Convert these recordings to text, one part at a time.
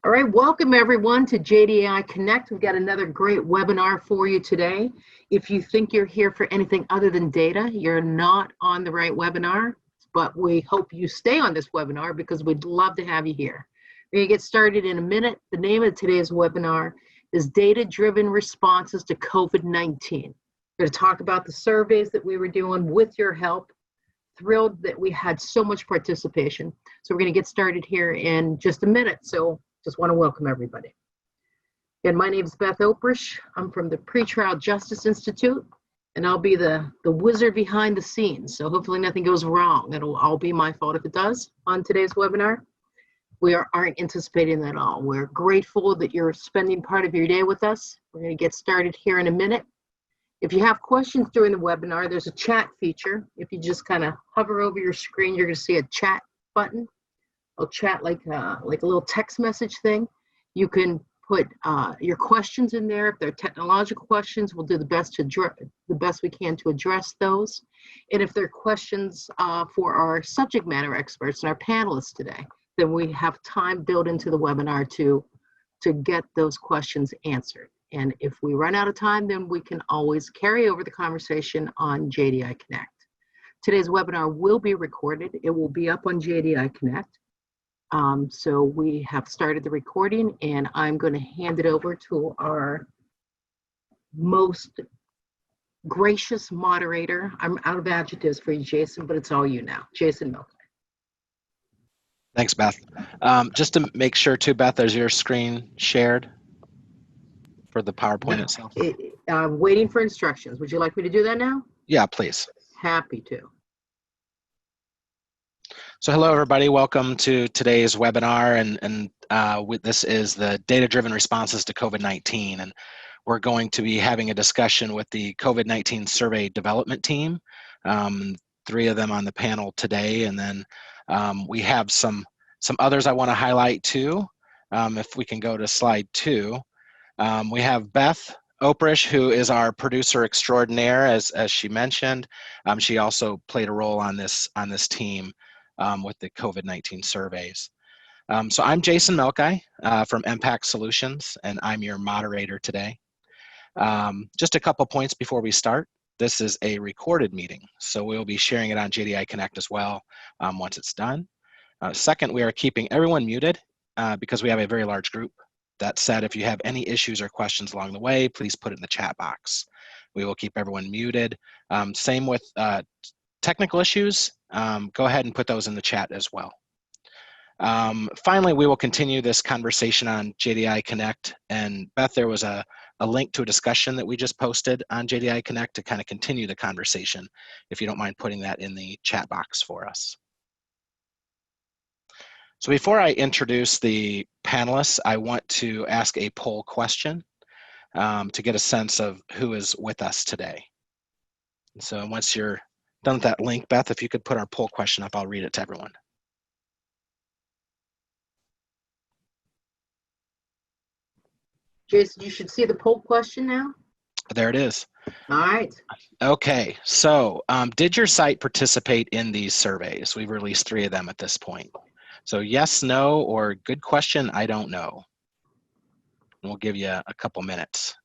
All right, welcome everyone to JDI Connect. We've got another great webinar for you today. If you think you're here for anything other than data, you're not on the right webinar, but we hope you stay on this webinar because we'd love to have you here. We're gonna get started in a minute. The name of today's webinar is Data-Driven Responses to COVID-19. We're gonna talk about the surveys that we were doing with your help. Thrilled that we had so much participation. So we're gonna get started here in just a minute. So just want to welcome everybody. And my name is Beth Oprish. I'm from the Pretrial Justice Institute, and I'll be the wizard behind the scenes. So hopefully nothing goes wrong. It'll all be my fault if it does on today's webinar. We aren't anticipating that at all. We're grateful that you're spending part of your day with us. We're going to get started here in a minute. If you have questions during the webinar, there's a chat feature. If you just kind of hover over your screen, you're going to see a chat button. I'll chat like a little text message thing. You can put your questions in there. If they're technological questions, we'll do the best we can to address those. And if they're questions for our subject matter experts and our panelists today, then we have time built into the webinar to get those questions answered. And if we run out of time, then we can always carry over the conversation on JDI Connect. Today's webinar will be recorded. It will be up on JDI Connect. So we have started the recording, and I'm going to hand it over to our most gracious moderator. I'm out of adjectives for you, Jason, but it's all you now. Jason Melchi. Thanks, Beth. Just to make sure too, Beth, is your screen shared for the PowerPoint itself? I'm waiting for instructions. Would you like me to do that now? Yeah, please. Happy to. So hello, everybody. Welcome to today's webinar, and this is the data-driven responses to COVID-19, and we're going to be having a discussion with the COVID-19 survey development team. 3 of them on the panel today, and then we have some others I want to highlight too. If we can go to slide 2, we have Beth Oprish, who is our producer extraordinaire, as she mentioned. She also played a role on this team. With the COVID-19 surveys. So I'm Jason Melchi from Empact Solutions, and I'm your moderator today. Just a couple points before we start. This is a recorded meeting, so we'll be sharing it on JDI Connect as well once it's done. Second, we are keeping everyone muted because we have a very large group. That said, if you have any issues or questions along the way, please put it in the chat box. We will keep everyone muted. Same with technical issues, go ahead and put those in the chat as well. Finally, we will continue this conversation on JDI Connect. And Beth, there was a link to a discussion that we just posted on JDI Connect to kind of continue the conversation, if you don't mind putting that in the chat box for us. So before I introduce the panelists, I want to ask a poll question to get a sense of who is with us today. So once you're done with that link, Beth, if you could put our poll question up, I'll read it to everyone. Jason, you should see the poll question now. There it is. All right. Okay, so did your site participate in these surveys? We've released 3 of them at this point. So yes, no, or good question, I don't know. And we'll give you a couple minutes.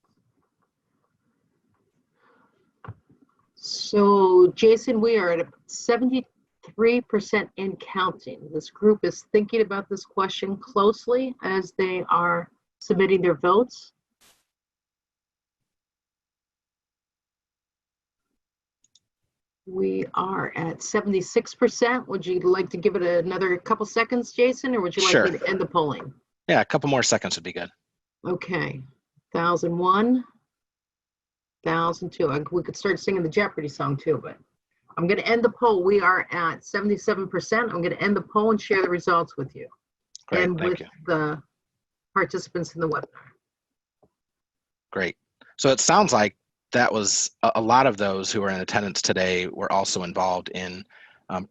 So, Jason, we are at 73% and counting. This group is thinking about this question closely as they are submitting their votes. We are at 76%. Would you like to give it another couple seconds, Jason, or would you like me to end the polling? Yeah, a couple more seconds would be good. Okay, 1001. 1002. We could start singing the Jeopardy song too, but I'm going to end the poll. We are at 77%. I'm going to end the poll and share the results with you. Great, and with the participants in the webinar. Great. So it sounds like that was a lot of those who are in attendance today were also involved in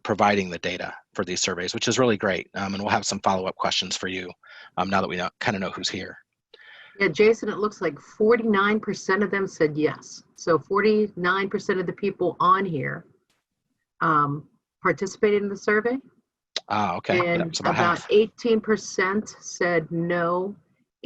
providing the data for these surveys, which is really great. And we'll have some follow-up questions for you now that we kind of know who's here. Yeah, Jason, it looks like 49% of them said yes. So 49% of the people on here participated in the survey? Okay, yeah, And it's about about half. 18% said no.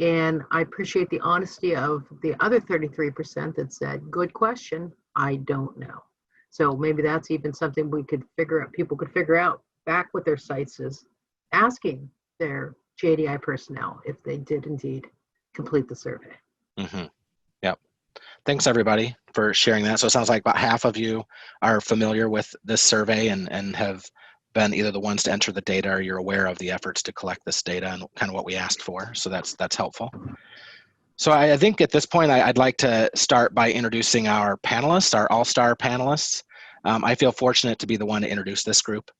And I appreciate the honesty of the other 33% that said, good question, I don't know. So maybe that's even something we could figure out, people could figure out back with their sites is asking their JDI personnel if they did indeed complete the survey. Mm-hmm. Yep. Thanks everybody for sharing that. So it sounds like about half of you are familiar with this survey and have been either the ones to enter the data or you're aware of the efforts to collect this data and kind of what we asked for. So that's helpful. So I think at this point, I'd like to start by introducing our panelists, our all-star panelists. I feel fortunate to be the one to introduce this group.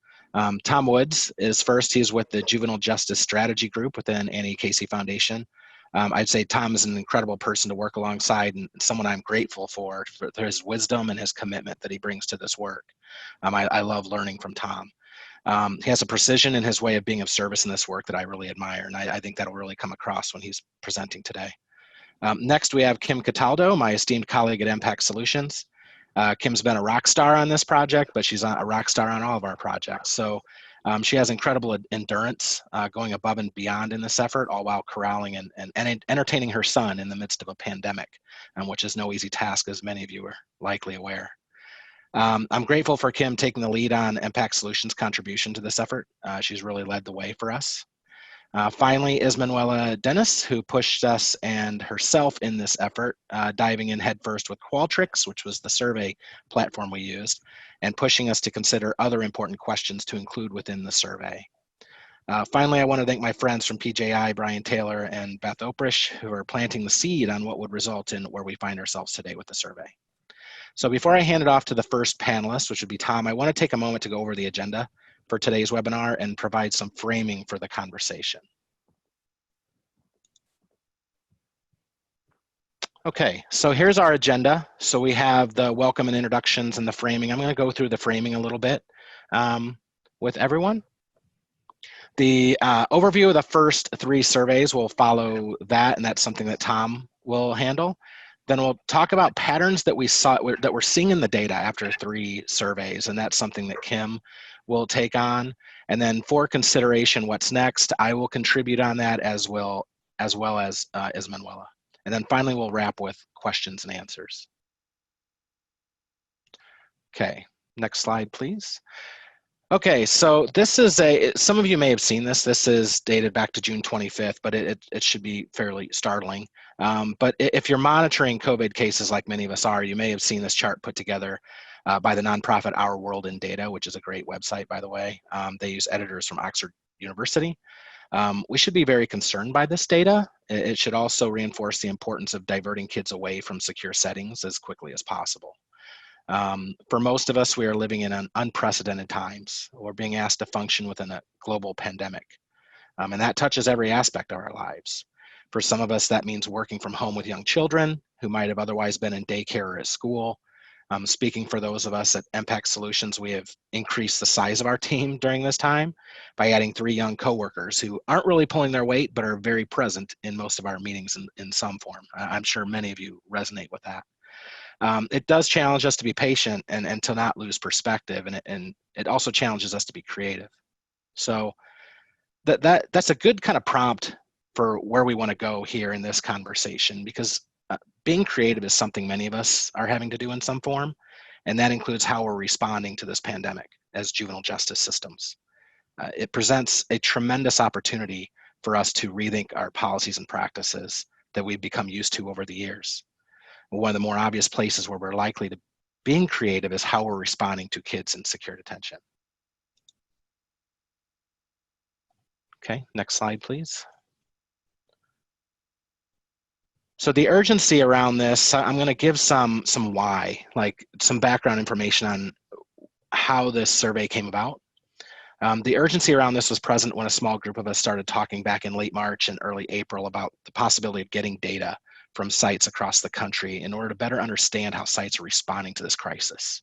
Tom Woods is first. He's with the Juvenile Justice Strategy Group within Annie Casey Foundation. I'd say Tom is an incredible person to work alongside and someone I'm grateful for his wisdom and his commitment that he brings to this work. I love learning from Tom. He has a precision in his way of being of service in this work that I really admire, and I think that'll really come across when he's presenting today. Next, we have Kim Cataldo, my esteemed colleague at Empact Solutions. Kim's been a rock star on this project, but she's a rock star on all of our projects. So she has incredible endurance, going above and beyond in this effort, all while corralling and entertaining her son in the midst of a pandemic, which is no easy task, as many of you are likely aware. I'm grateful for Kim taking the lead on Empact Solutions' contribution to this effort. She's really led the way for us. Finally, Ismanuela Denis, who pushed us and herself in this effort, diving in headfirst with Qualtrics, which was the survey platform we used, and pushing us to consider other important questions to include within the survey. Finally, I want to thank my friends from PJI, Brian Taylor and Beth Oprish, who are planting the seed on what would result in where we find ourselves today with the survey. So before I hand it off to the first panelist, which would be Tom, I want to take a moment to go over the agenda for today's webinar and provide some framing for the conversation. Okay, so here's our agenda. So we have the welcome and introductions and the framing. I'm going to go through the framing a little bit with everyone. The overview of the first 3 surveys will follow that, and that's something that Tom will handle. Then we'll talk about patterns that we're seeing in the data after 3 surveys, and that's something that Kim will take on. And then for consideration, what's next, I will contribute on that as well as Ismanuela. And then finally, we'll wrap with questions and answers. Okay, next slide, please. Okay, so this is some of you may have seen this. This is dated back to June 25th, but it should be fairly startling. But if you're monitoring COVID cases like many of us are, you may have seen this chart put together by the nonprofit Our World in Data, which is a great website, by the way. They use editors from Oxford University. We should be very concerned by this data. It should also reinforce the importance of diverting kids away from secure settings as quickly as possible. For most of us, we are living in unprecedented times. We're being asked to function within a global pandemic. And that touches every aspect of our lives. For some of us, that means working from home with young children who might have otherwise been in daycare or at school. Speaking for those of us at Empact Solutions, we have increased the size of our team during this time by adding 3 young coworkers who aren't really pulling their weight, but are very present in most of our meetings in some form. I'm sure many of you resonate with that. It does challenge us to be patient and to not lose perspective, and it also challenges us to be creative. So that's a good kind of prompt for where we want to go here in this conversation, because being creative is something many of us are having to do in some form, and that includes how we're responding to this pandemic as juvenile justice systems. It presents a tremendous opportunity for us to rethink our policies and practices that we've become used to over the years. One of the more obvious places where we're likely to being creative is how we're responding to kids in secure detention. Okay, next slide, please. So the urgency around this, I'm going to give some why, like some background information on how this survey came about. The urgency around this was present when a small group of us started talking back in late March and early April about the possibility of getting data from sites across the country in order to better understand how sites are responding to this crisis.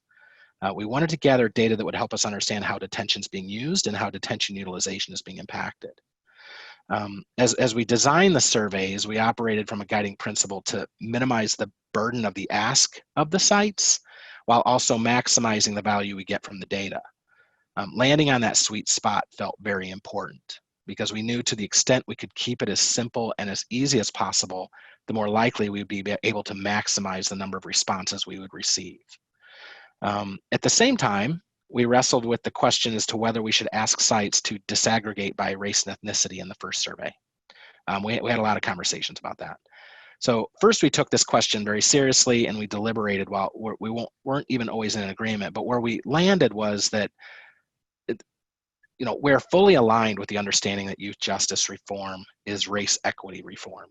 We wanted to gather data that would help us understand how detention is being used and how detention utilization is being impacted. As we designed the surveys, we operated from a guiding principle to minimize the burden of the ask of the sites while also maximizing the value we get from the data. Landing on that sweet spot felt very important because we knew to the extent we could keep it as simple and as easy as possible, the more likely we'd be able to maximize the number of responses we would receive. At the same time, we wrestled with the question as to whether we should ask sites to disaggregate by race and ethnicity in the first survey. We had a lot of conversations about that. So first we took this question very seriously and we deliberated while we weren't even always in agreement, but where we landed was that we're fully aligned with the understanding that youth justice reform is race equity reform.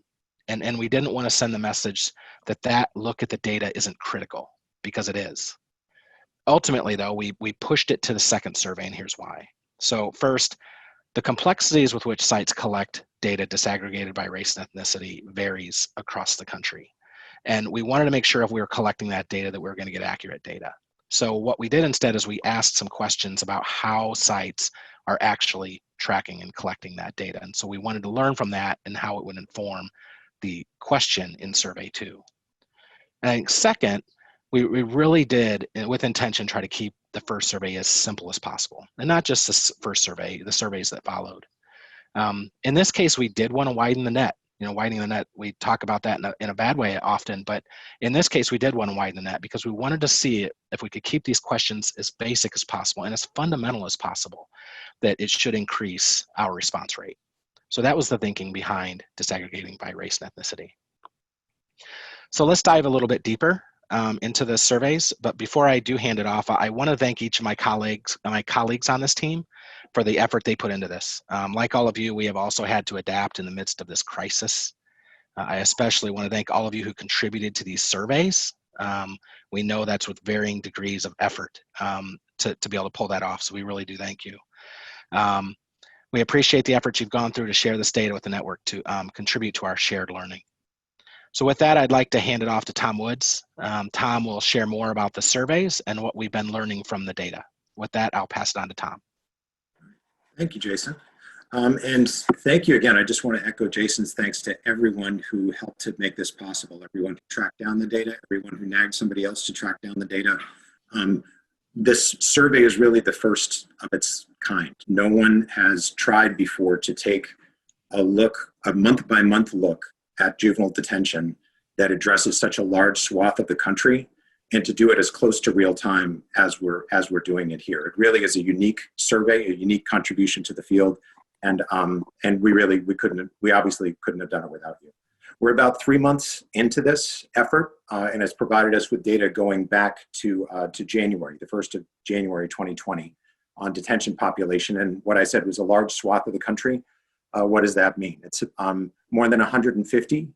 And we didn't want to send the message that look at the data isn't critical, because it is. Ultimately, though, we pushed it to the second survey, and here's why. So first, the complexities with which sites collect data disaggregated by race and ethnicity varies across the country. And we wanted to make sure if we were collecting that data that we were going to get accurate data. So what we did instead is we asked some questions about how sites are actually tracking and collecting that data. And so we wanted to learn from that and how it would inform the question in survey 2. And I think second, we really did, with intention, try to keep the first survey as simple as possible. And not just the first survey, the surveys that followed. In this case, we did want to widen the net. Widening the net, we talk about that in a bad way often, but in this case, we did want to widen the net because we wanted to see if we could keep these questions as basic as possible and as fundamental as possible, that it should increase our response rate. So that was the thinking behind disaggregating by race and ethnicity. So let's dive a little bit deeper into the surveys, but before I do hand it off, I want to thank each of my colleagues on this team for the effort they put into this. Like all of you, we have also had to adapt in the midst of this crisis. I especially want to thank all of you who contributed to these surveys. We know that's with varying degrees of effort to be able to pull that off, so we really do thank you. We appreciate the effort you've gone through to share this data with the network to contribute to our shared learning. So with that, I'd like to hand it off to Tom Woods. Tom will share more about the surveys and what we've been learning from the data. With that, I'll pass it on to Tom. Thank you, Jason. And thank you again. I just want to echo Jason's thanks to everyone who helped to make this possible, everyone who tracked down the data, everyone who nagged somebody else to track down the data. This survey is really the first of its kind. No one has tried before to take a month-by-month look at juvenile detention that addresses such a large swath of the country, and to do it as close to real time as we're doing it here. It really is a unique survey, a unique contribution to the field, and we obviously couldn't have done it without you. We're about 3 months into this effort, and it's provided us with data going back to January, the 1st of January 2020, on detention population. And what I said was a large swath of the country. What does that mean? It's more than 150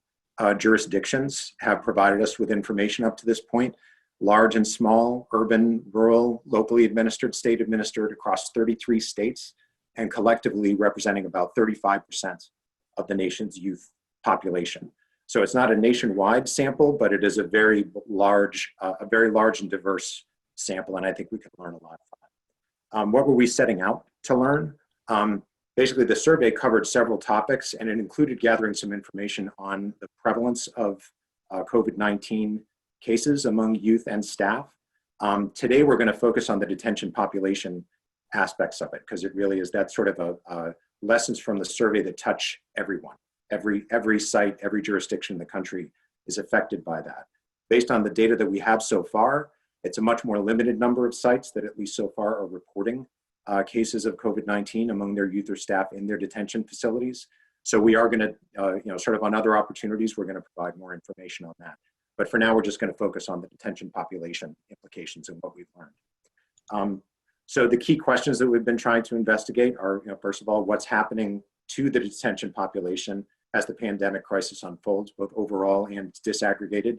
jurisdictions have provided us with information up to this point, large and small, urban, rural, locally administered, state administered, across 33 states, and collectively representing about 35% of the nation's youth population. So it's not a nationwide sample, but it is a very large and diverse sample, and I think we can learn a lot from it. What were we setting out to learn? Basically, the survey covered several topics, and it included gathering some information on the prevalence of COVID-19 cases among youth and staff. Today, we're going to focus on the detention population aspects of it, because it really is that sort of a lessons from the survey that touch everyone. Every site, every jurisdiction in the country is affected by that. Based on the data that we have so far, it's a much more limited number of sites that at least so far are reporting cases of COVID-19 among their youth or staff in their detention facilities. So we are going to, sort of on other opportunities, we're going to provide more information on that. But for now, we're just going to focus on the detention population implications and what we've learned. So the key questions that we've been trying to investigate are, first of all, what's happening to the detention population as the pandemic crisis unfolds, both overall and disaggregated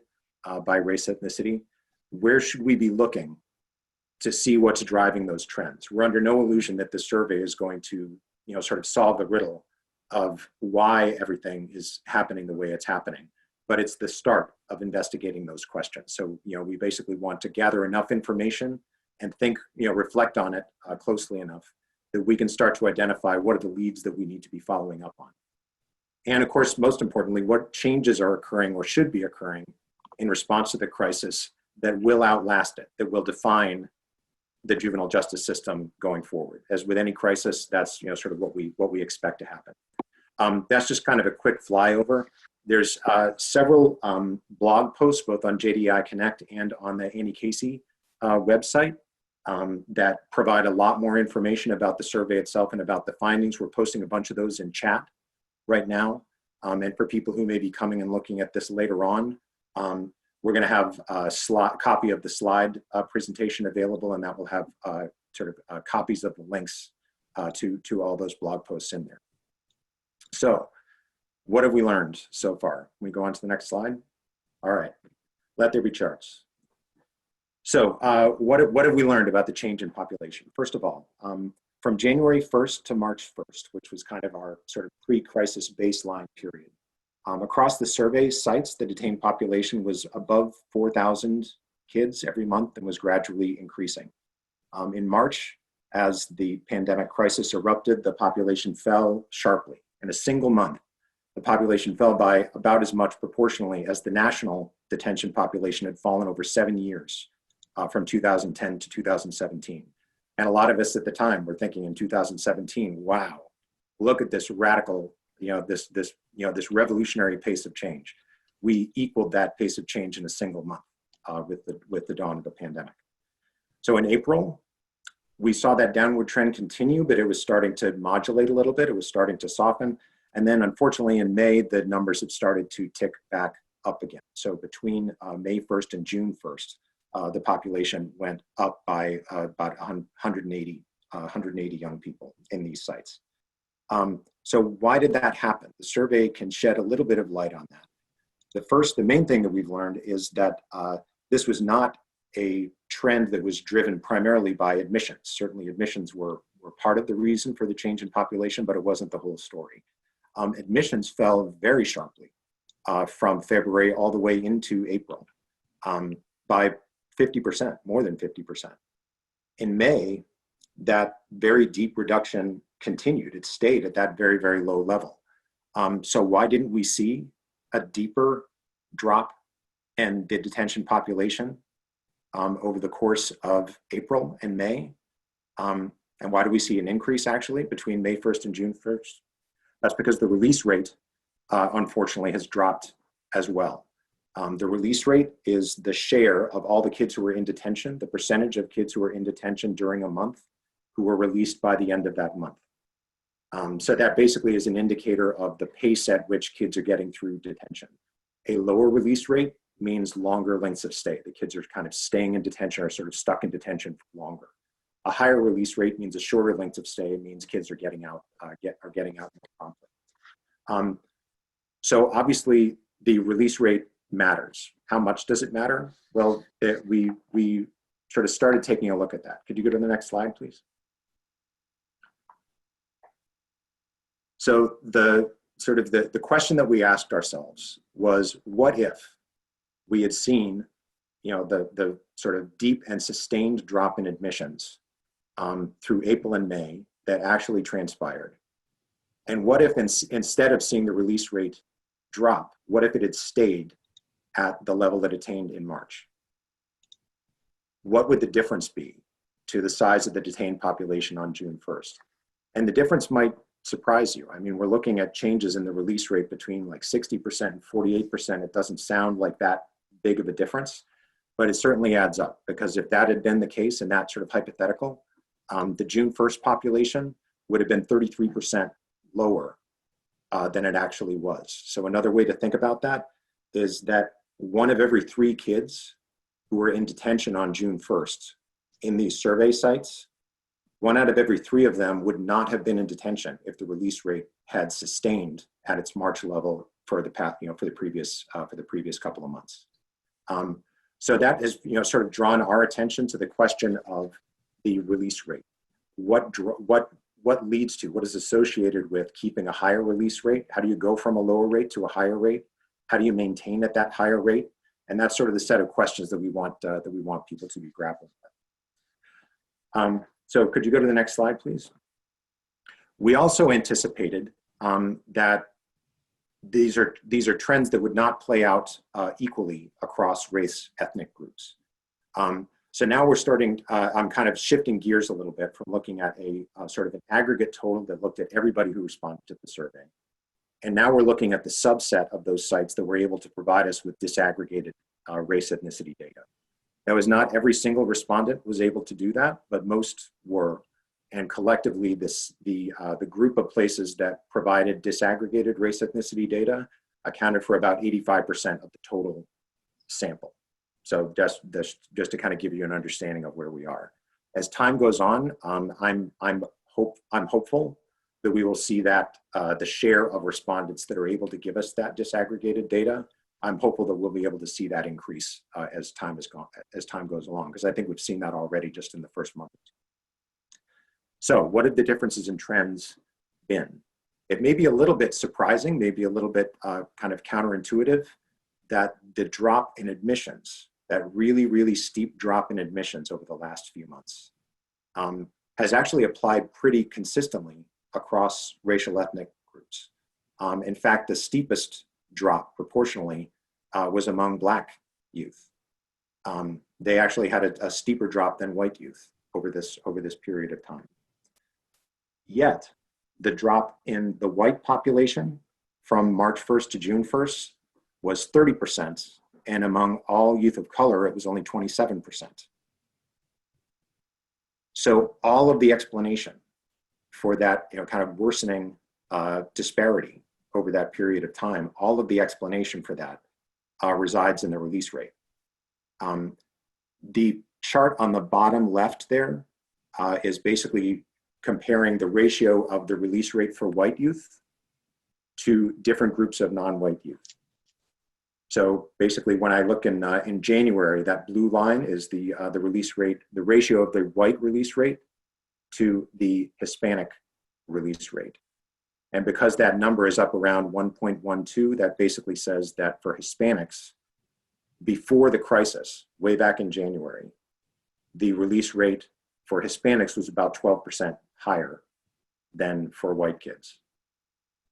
by race, ethnicity. Where should we be looking to see what's driving those trends? We're under no illusion that the survey is going to, sort of solve the riddle of why everything is happening the way it's happening. But it's the start of investigating those questions. So, we basically want to gather enough information and think, reflect on it closely enough that we can start to identify what are the leads that we need to be following up on. And of course, most importantly, what changes are occurring or should be occurring in response to the crisis that will outlast it, that will define the juvenile justice system going forward. As with any crisis, that's sort of what we expect to happen. That's just kind of a quick flyover. There's several blog posts, both on JDI Connect and on the Annie Casey website, that provide a lot more information about the survey itself and about the findings. We're posting a bunch of those in chat right now. And for people who may be coming and looking at this later on, we're going to have a copy of the slide presentation available, and that will have copies of the links to all those blog posts in there. So what have we learned so far? Can we go on to the next slide? All right, let there be charts. So what have we learned about the change in population? First of all, from January 1st to March 1st, which was kind of our sort of pre-crisis baseline period, across the survey sites, the detained population was above 4,000 kids every month and was gradually increasing. In March, as the pandemic crisis erupted, the population fell sharply. In a single month, the population fell by about as much proportionally as the national detention population had fallen over 7 years, from 2010 to 2017. And a lot of us at the time were thinking in 2017, wow, look at this radical, this revolutionary pace of change. We equaled that pace of change in a single month with the dawn of the pandemic. So in April, we saw that downward trend continue, but it was starting to modulate a little bit. It was starting to soften. And then unfortunately in May, the numbers have started to tick back up again. So between May 1st and June 1st, the population went up by about 180 young people in these sites. So why did that happen? The survey can shed a little bit of light on that. The main thing that we've learned is that this was not a trend that was driven primarily by admissions. Certainly admissions were part of the reason for the change in population, but it wasn't the whole story. Admissions fell very sharply from February all the way into April by 50%, more than 50%. In May, that very deep reduction continued. It stayed at that very, very low level. So why didn't we see a deeper drop in the detention population over the course of April and May? And why do we see an increase actually between May 1st and June 1st? That's because the release rate, unfortunately, has dropped as well. The release rate is the share of all the kids who were in detention, the percentage of kids who were in detention during a month who were released by the end of that month. So that basically is an indicator of the pace at which kids are getting through detention. A lower release rate means longer lengths of stay. The kids are kind of staying in detention or sort of stuck in detention for longer. A higher release rate means a shorter length of stay. It means kids are getting out, more promptly. So obviously the release rate matters. How much does it matter? Well, we sort of started taking a look at that. Could you go to the next slide, please? So the question that we asked ourselves was, what if we had seen, the sort of deep and sustained drop in admissions through April and May that actually transpired? And what if instead of seeing the release rate drop, what if it had stayed at the level that it attained in March? What would the difference be to the size of the detained population on June 1st? And the difference might surprise you. I mean, we're looking at changes in the release rate between like 60% and 48%. It doesn't sound like that big of a difference, but it certainly adds up, because if that had been the case in that sort of hypothetical, the June 1st population would have been 33% lower than it actually was. So another way to think about that is that 1 of every 3 kids who were in detention on June 1st in these survey sites, 1 out of every 3 of them would not have been in detention if the release rate had sustained at its March level for the past, for the previous couple of months. So that has, sort of drawn our attention to the question of the release rate. What leads to, what is associated with keeping a higher release rate? How do you go from a lower rate to a higher rate? How do you maintain at that higher rate? And that's sort of the set of questions that we want people to be grappling with. So could you go to the next slide, please? We also anticipated that these are trends that would not play out equally across race ethnic groups. So now we're starting, I'm kind of shifting gears a little bit from looking at a sort of an aggregate total that looked at everybody who responded to the survey. And now we're looking at the subset of those sites that were able to provide us with disaggregated race ethnicity data. That was not every single respondent was able to do that, but most were. And collectively, the group of places that provided disaggregated race ethnicity data accounted for about 85% of the total sample. So just to kind of give you an understanding of where we are. As time goes on, I'm hopeful that we will see that the share of respondents that are able to give us that disaggregated data, I'm hopeful that we'll be able to see that increase as time goes along, because I think we've seen that already just in the first month. So what have the differences in trends been? It may be a little bit surprising, maybe a little bit kind of counterintuitive, that the drop in admissions, that really, really steep drop in admissions over the last few months has actually applied pretty consistently across racial ethnic groups. In fact, the steepest drop proportionally was among Black youth. They actually had a steeper drop than white youth over this period of time. Yet, the drop in the white population from March 1st to June 1st was 30%, and among all youth of color, it was only 27%. So all of the explanation for that, kind of worsening disparity over that period of time, all of the explanation for that resides in the release rate. The chart on the bottom left there is basically comparing the ratio of the release rate for white youth to different groups of non-white youth. So basically, when I look in January, that blue line is the release rate, the ratio of the white release rate to the Hispanic release rate. And because that number is up around 1.12, that basically says that for Hispanics, before the crisis, way back in January, the release rate for Hispanics was about 12% higher than for white kids.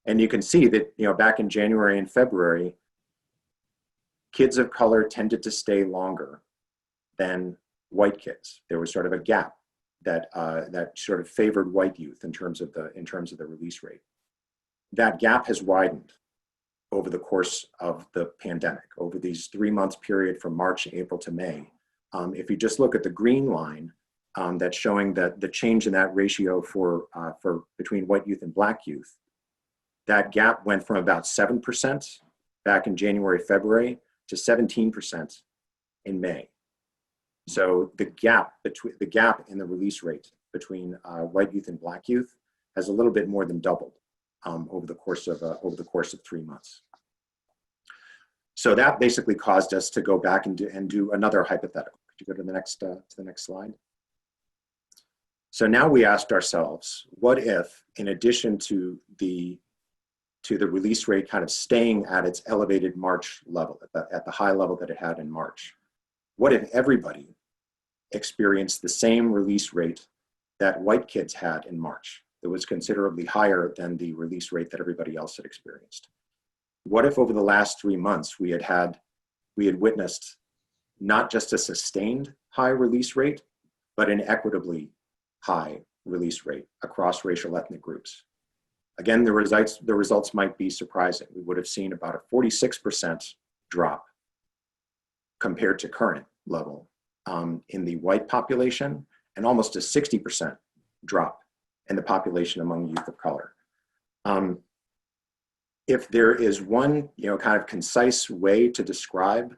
And you can see that, back in January and February, kids of color tended to stay longer than white kids. There was sort of a gap that sort of favored white youth in terms of the release rate. That gap has widened over the course of the pandemic, over these 3 months period from March, April to May. If you just look at the green line, that's showing that the change in that ratio for between white youth and Black youth, that gap went from about 7% back in January, February to 17% in May. So the gap in the release rate between white youth and Black youth has a little bit more than doubled over the course of 3 months. So that basically caused us to go back and do another hypothetical. Could you go to the next slide? So now we asked ourselves, what if, in addition to the release rate kind of staying at its elevated March level, at the high level that it had in March, what if everybody experienced the same release rate that white kids had in March, that was considerably higher than the release rate that everybody else had experienced? What if over the last 3 months we had witnessed not just a sustained high release rate, but an equitably high release rate across racial ethnic groups? Again, the results might be surprising. We would have seen about a 46% drop compared to current level in the white population, and almost a 60% drop in the population among youth of color. If there is one kind of concise way to describe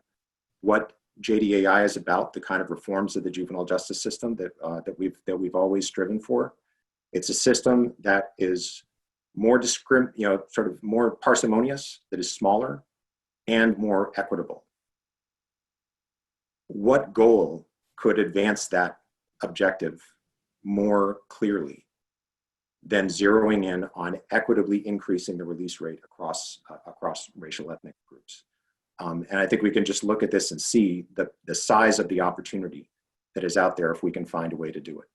what JDAI is about, the kind of reforms of the juvenile justice system that we've always striven for, it's a system that is more sort of more parsimonious, that is smaller, and more equitable. What goal could advance that objective more clearly than zeroing in on equitably increasing the release rate across racial ethnic groups? And I think we can just look at this and see the size of the opportunity that is out there if we can find a way to do it.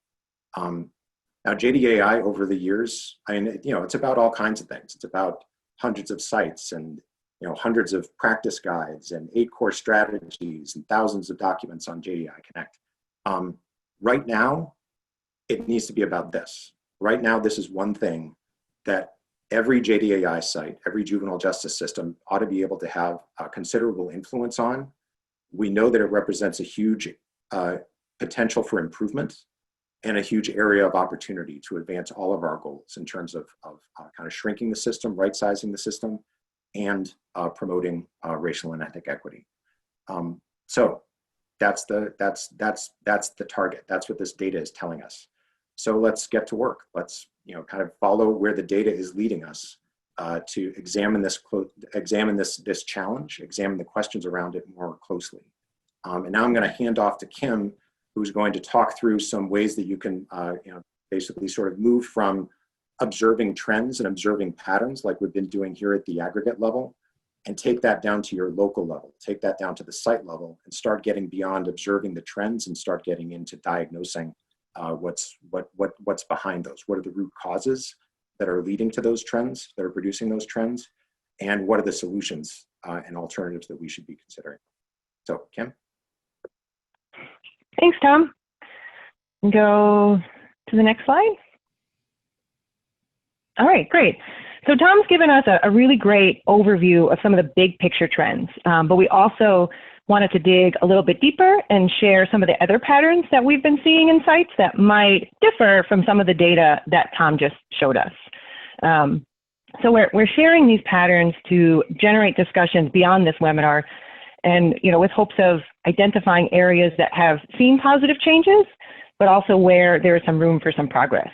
Now, JDAI over the years, it's about all kinds of things. It's about hundreds of sites and hundreds of practice guides and 8 core strategies and thousands of documents on JDAI Connect. Right now, it needs to be about this. Right now, this is one thing that every JDAI site, every juvenile justice system ought to be able to have considerable influence on. We know that it represents a huge potential for improvement and a huge area of opportunity to advance all of our goals in terms of kind of shrinking the system, right-sizing the system, and promoting racial and ethnic equity. So that's the target. That's what this data is telling us. So let's get to work. Let's kind of follow where the data is leading us to examine this challenge, examine the questions around it more closely. And now I'm going to hand off to Kim, who's going to talk through some ways that you can basically sort of move from observing trends and observing patterns like we've been doing here at the aggregate level, and take that down to your local level, take that down to the site level, and start getting beyond observing the trends and start getting into diagnosing what's behind those. What are the root causes that are leading to those trends, that are producing those trends, and what are the solutions and alternatives that we should be considering? So, Kim? Thanks, Tom. Go to the next slide. All right, great. So Tom's given us a really great overview of some of the big picture trends, but we also wanted to dig a little bit deeper and share some of the other patterns that we've been seeing in sites that might differ from some of the data that Tom just showed us. So we're sharing these patterns to generate discussions beyond this webinar, and with hopes of identifying areas that have seen positive changes, but also where there is some room for some progress.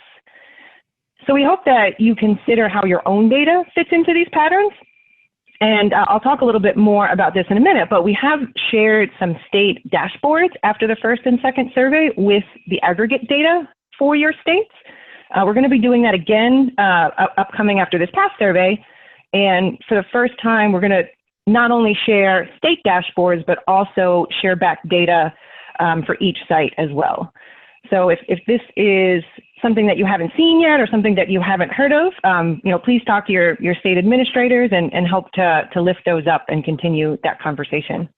So we hope that you consider how your own data fits into these patterns. And I'll talk a little bit more about this in a minute, but we have shared some state dashboards after the first and second survey with the aggregate data for your states. We're going to be doing that again upcoming after this past survey. And for the first time, we're going to not only share state dashboards, but also share back data for each site as well. So if this is something that you haven't seen yet or something that you haven't heard of, please talk to your state administrators and help to lift those up and continue that conversation.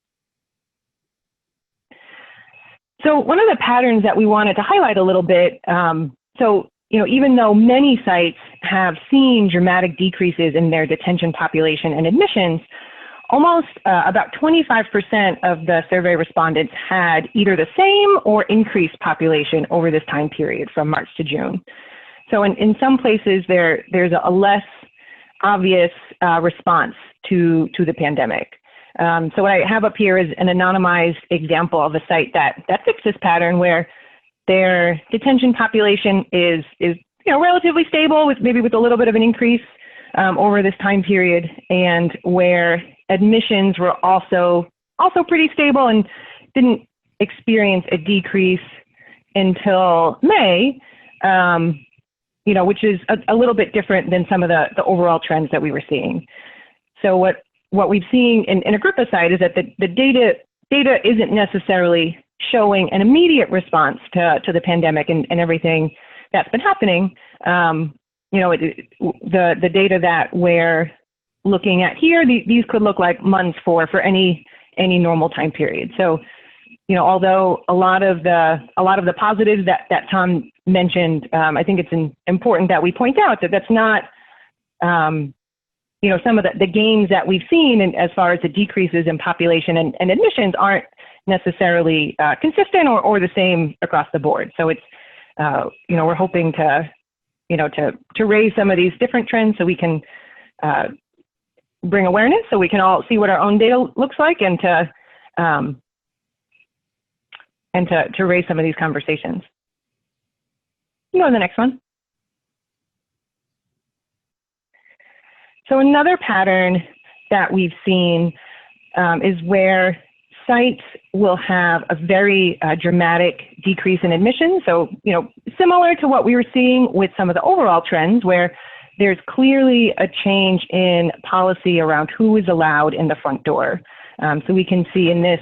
So one of the patterns that we wanted to highlight a little bit, even though many sites have seen dramatic decreases in their detention population and admissions, almost about 25% of the survey respondents had either the same or increased population over this time period from March to June. So in some places there's a less obvious response to the pandemic. So what I have up here is an anonymized example of a site that fits this pattern, where their detention population is relatively stable, with a little bit of an increase over this time period, and where admissions were also pretty stable and didn't experience a decrease until May, which is a little bit different than some of the overall trends that we were seeing. So what we've seen in a group of sites is that the data isn't necessarily showing an immediate response to the pandemic and everything that's been happening. The data that we're looking at here, these could look like months for any normal time period. So, although a lot of the positives that Tom mentioned, I think it's important that we point out that that's not, some of the gains that we've seen as far as the decreases in population and admissions aren't necessarily consistent or the same across the board. So it's, we're hoping to raise some of these different trends so we can bring awareness, so we can all see what our own data looks like, and to raise some of these conversations. You go to the next one. So another pattern that we've seen is where sites will have a very dramatic decrease in admissions. So, similar to what we were seeing with some of the overall trends, where there's clearly a change in policy around who is allowed in the front door. So we can see in this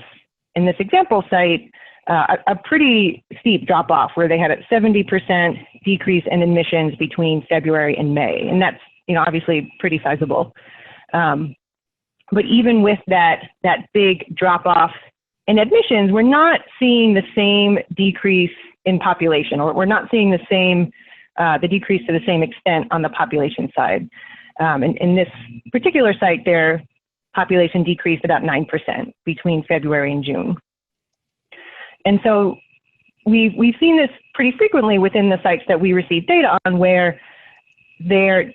example site a pretty steep drop off, where they had a 70% decrease in admissions between February and May, and that's obviously pretty sizable. But even with that big drop off in admissions, we're not seeing the same decrease in population, or we're not seeing the same, the decrease to the same extent on the population side. In this particular site, their population decreased about 9% between February and June. And so we've seen this pretty frequently within the sites that we receive data on, where the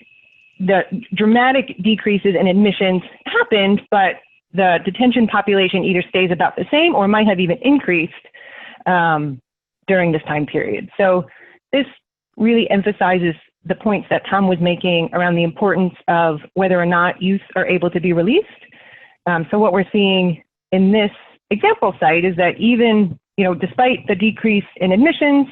dramatic decreases in admissions happened, but the detention population either stays about the same or might have even increased during this time period. So this really emphasizes the points that Tom was making around the importance of whether or not youth are able to be released. So what we're seeing in this example site is that even, despite the decrease in admissions,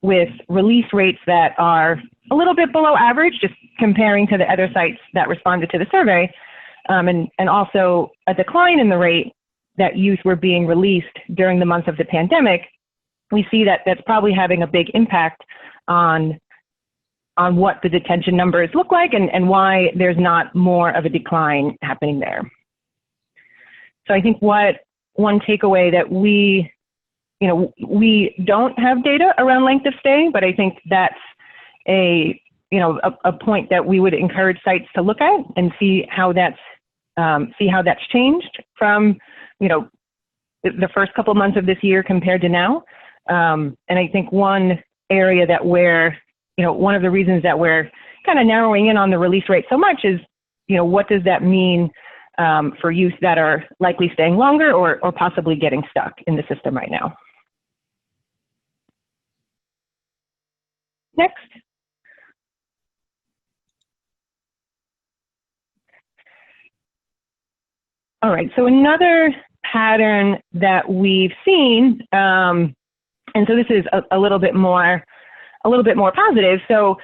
with release rates that are a little bit below average, just comparing to the other sites that responded to the survey, and also a decline in the rate that youth were being released during the months of the pandemic, we see that that's probably having a big impact on what the detention numbers look like and why there's not more of a decline happening there. So I think one takeaway that we don't have data around length of stay, but I think that's a point that we would encourage sites to look at and see how that's changed from, the first couple months of this year compared to now. And I think one area that one of the reasons that we're kind of narrowing in on the release rate so much is, what does that mean for youth that are likely staying longer or possibly getting stuck in the system right now? Next. All right, so another pattern that we've seen, and so this is a little bit more positive. So,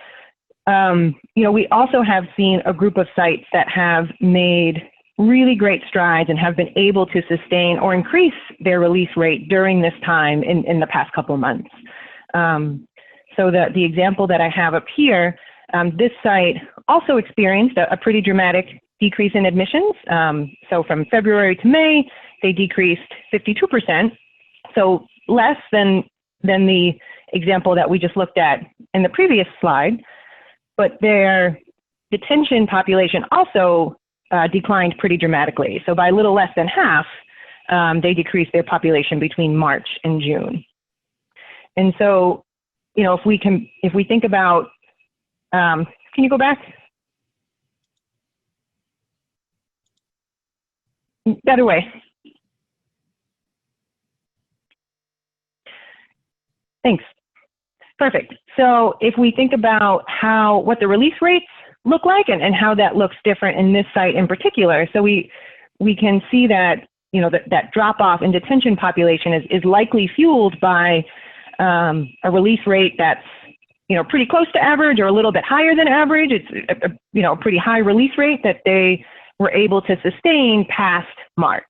we also have seen a group of sites that have made really great strides and have been able to sustain or increase their release rate during this time in the past couple months. So the example that I have up here, this site also experienced a pretty dramatic decrease in admissions. So from February to May, they decreased 52%. So less than the example that we just looked at in the previous slide, but their detention population also declined pretty dramatically. So by a little less than half, they decreased their population between March and June. And so, if we think about, can you go back? Better way. Thanks. Perfect. So if we think about what the release rates look like and how that looks different in this site in particular, so we can see that that drop off in detention population is likely fueled by a release rate that's pretty close to average or a little bit higher than average. It's a pretty high release rate that they were able to sustain past March.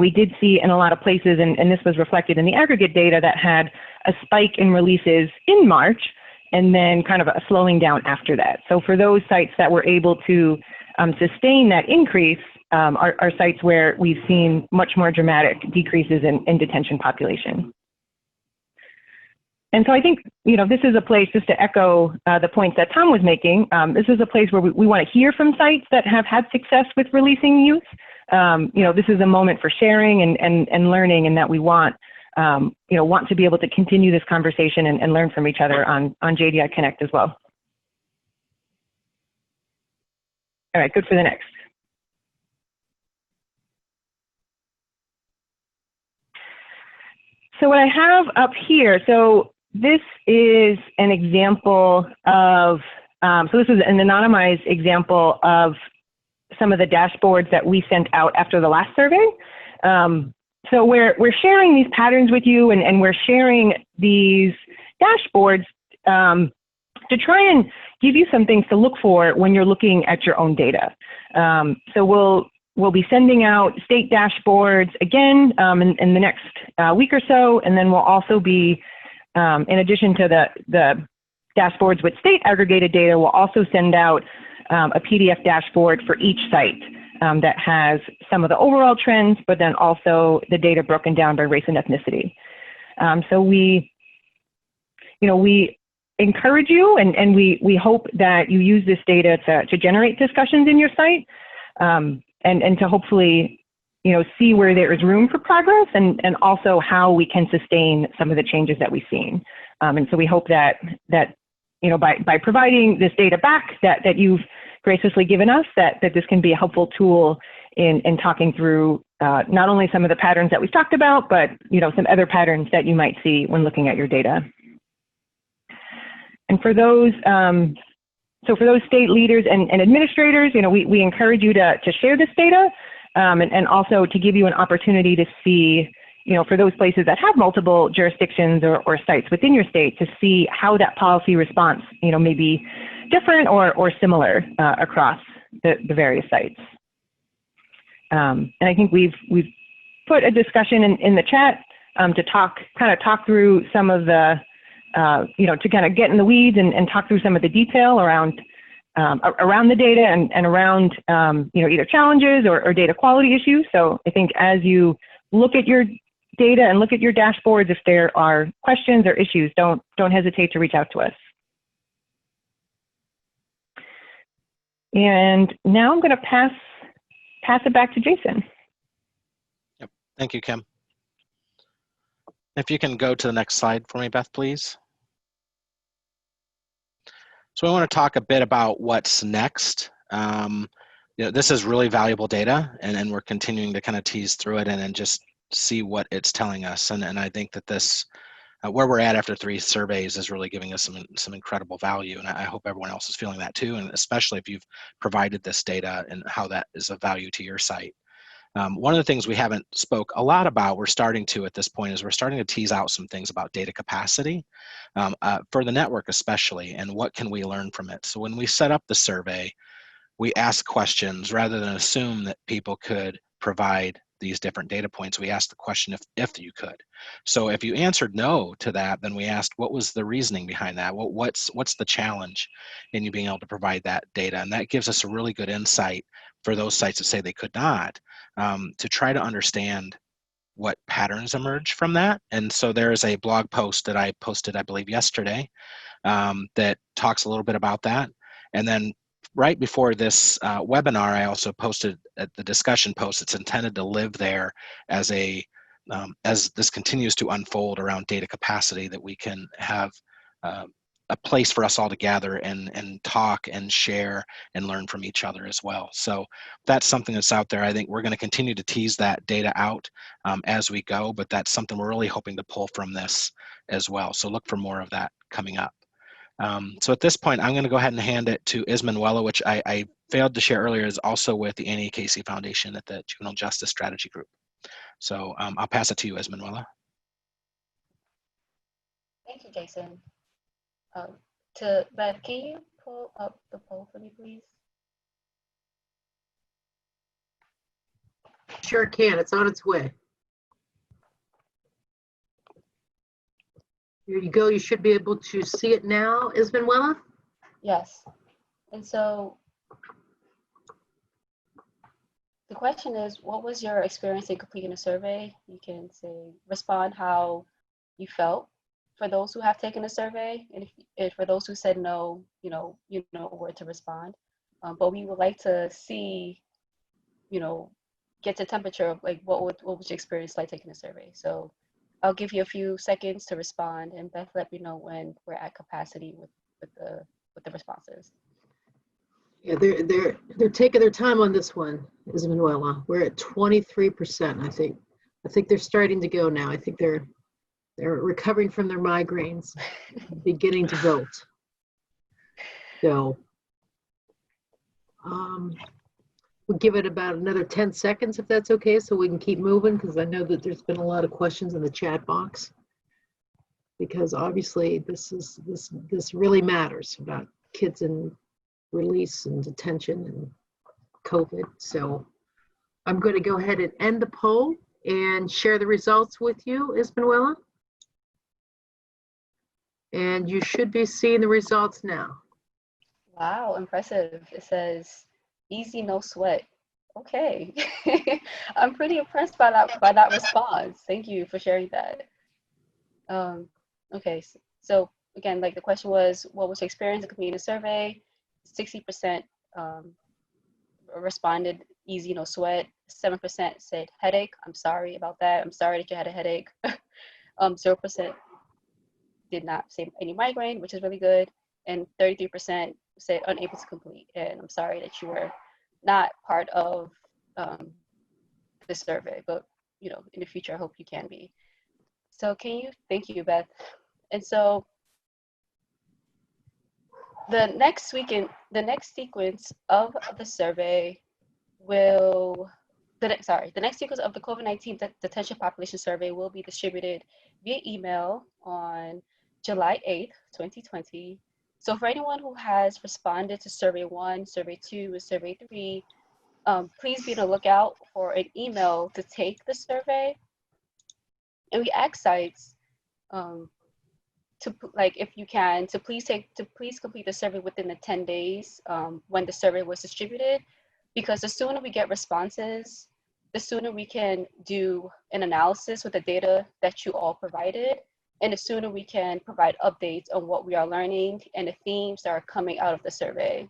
We did see in a lot of places, and this was reflected in the aggregate data, that had a spike in releases in March and then kind of a slowing down after that. So for those sites that were able to sustain that increase are sites where we've seen much more dramatic decreases in detention population. And so I think, this is a place, just to echo the points that Tom was making, this is a place where we want to hear from sites that have had success with releasing youth. This is a moment for sharing and learning, and that we want to be able to continue this conversation and learn from each other on JDI Connect as well. All right, good for the next. So what I have up here, so this is an example of, so this is an anonymized example of some of the dashboards that we sent out after the last survey. So we're sharing these patterns with you, and we're sharing these dashboards to try and give you some things to look for when you're looking at your own data. So we'll be sending out state dashboards again in the next week or so, and then we'll also be, in addition to the dashboards with state aggregated data, we'll also send out a PDF dashboard for each site that has some of the overall trends, but then also the data broken down by race and ethnicity. So we encourage you, and we hope that you use this data to generate discussions in your site, and to hopefully see where there is room for progress, and also how we can sustain some of the changes that we've seen. And so we hope that by providing this data back that you've graciously given us, that this can be a helpful tool in talking through not only some of the patterns that we've talked about, but some other patterns that you might see when looking at your data. And for those state leaders and administrators, we encourage you to share this data, and also to give you an opportunity to see, for those places that have multiple jurisdictions or sites within your state, to see how that policy response, may be different or similar across the various sites. And I think we've put a discussion in the chat to kind of talk through some of the, to kind of get in the weeds and talk through some of the detail around the data and around either challenges or data quality issues. So I think as you look at your data and look at your dashboards, if there are questions or issues, don't hesitate to reach out to us. And now I'm going to pass it back to Jason. Yep. Thank you, Kim. If you can go to the next slide for me, Beth, please. So we want to talk a bit about what's next. This is really valuable data, and we're continuing to kind of tease through it and then just see what it's telling us. And I think that this, where we're at after 3 surveys, is really giving us some incredible value. And I hope everyone else is feeling that too, and especially if you've provided this data and how that is of value to your site. One of the things we haven't spoke a lot about, we're starting to at this point, is we're starting to tease out some things about data capacity for the network especially, and what can we learn from it. So when we set up the survey, we ask questions rather than assume that people could provide these different data points. We asked the question if you could. So if you answered no to that, then we asked what was the reasoning behind that? What's the challenge in you being able to provide that data? And that gives us a really good insight for those sites that say they could not, to try to understand what patterns emerge from that. And so there's a blog post that I posted, I believe yesterday, that talks a little bit about that. And then right before this webinar, I also posted the discussion post. It's intended to live there as as this continues to unfold around data capacity, that we can have a place for us all to gather and talk and share and learn from each other as well. So that's something that's out there. I think we're going to continue to tease that data out as we go, but that's something we're really hoping to pull from this as well. So look for more of that coming up. So at this point, I'm going to go ahead and hand it to Ismanuela, which I failed to share earlier, is also with the Annie Casey Foundation at the Juvenile Justice Strategy Group. So I'll pass it to you, Ismanuela. Thank you, Jason. Beth, can you pull up the poll for me, please? Sure can. It's on its way. Here you go. You should be able to see it now, Ismanuela. Yes. And so the question is, what was your experience in completing a survey? You can say, respond how you felt for those who have taken a survey, and if for those who said no, you know where to respond. But we would like to see, get the temperature of like what was your experience like taking a survey. So I'll give you a few seconds to respond, and Beth, let me know when we're at capacity with the responses. Yeah, they're taking their time on this one, Ismanuela. We're at 23%, I think. I think they're starting to go now. I think they're recovering from their migraines, beginning to vote. So we'll give it about another 10 seconds if that's okay, so we can keep moving, because I know that there's been a lot of questions in the chat box, because obviously this really matters about kids in release and detention and COVID. So I'm going to go ahead and end the poll and share the results with you, Ismanuela. And you should be seeing the results now. Wow, impressive. It says easy, no sweat. Okay. I'm pretty impressed by that response. Thank you for sharing that. Okay, so again, like the question was, what was your experience in completing a survey? 60% responded easy, no sweat. 7% said headache. I'm sorry about that. I'm sorry that you had a headache. 0% did not say any migraine, which is really good. And 33% said unable to complete. And I'm sorry that you were not part of the survey, but you know, in the future, I hope you can be. So thank you, Beth. And so the next sequence of the survey the next sequence of the COVID-19 detention population survey will be distributed via email on July 8th, 2020. So for anyone who has responded to survey 1, survey 2, and survey 3, please be on the lookout for an email to take the survey. And we ask sites to, like, if you can, to please complete the survey within the 10 days when the survey was distributed, because the sooner we get responses, the sooner we can do an analysis with the data that you all provided, and the sooner we can provide updates on what we are learning and the themes that are coming out of the survey.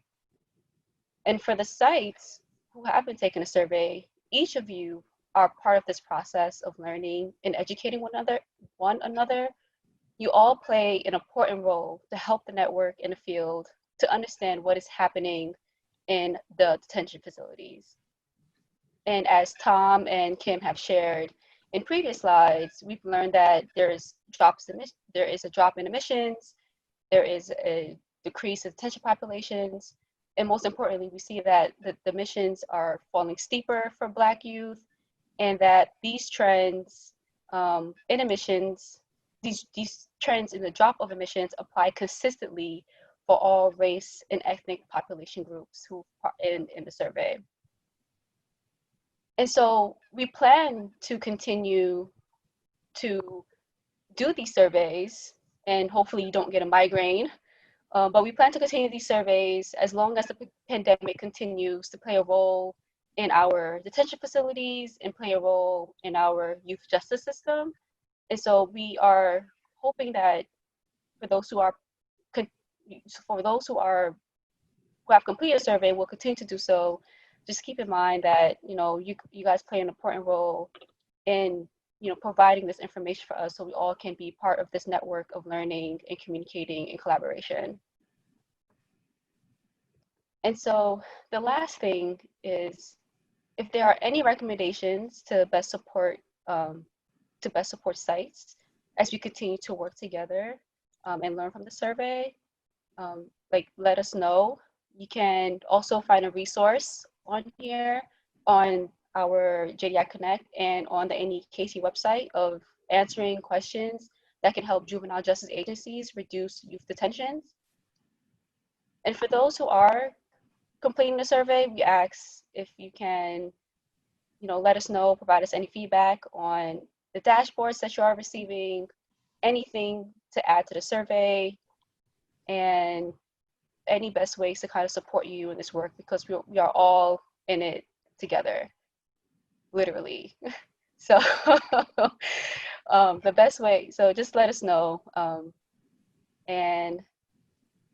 And for the sites who have been taking a survey, each of you are part of this process of learning and educating one another. You all play an important role to help the network in the field to understand what is happening in the detention facilities. And as Tom and Kim have shared in previous slides, we've learned that there is a drop in admissions, there is a decrease in detention populations, and most importantly, we see that the admissions are falling steeper for Black youth, and that these trends in admissions, these trends in the drop of admissions apply consistently for all race and ethnic population groups who are in the survey. And so we plan to continue to do these surveys, and hopefully you don't get a migraine, but we plan to continue these surveys as long as the pandemic continues to play a role in our detention facilities and play a role in our youth justice system. And so we are hoping that for those who have completed a survey, will continue to do so. Just keep in mind that, you know, you guys play an important role in, you know, providing this information for us so we all can be part of this network of learning and communicating and collaboration. And so the last thing is, if there are any recommendations to best support sites as we continue to work together and learn from the survey, like, let us know. You can also find a resource on here on our JDI Connect and on the NEKC website of answering questions that can help juvenile justice agencies reduce youth detentions. And for those who are completing the survey, we ask if you can, you know, let us know, provide us any feedback on the dashboards that you are receiving, anything to add to the survey, and any best ways to kind of support you in this work, because we are all in it together, literally. So the best way, so just let us know. And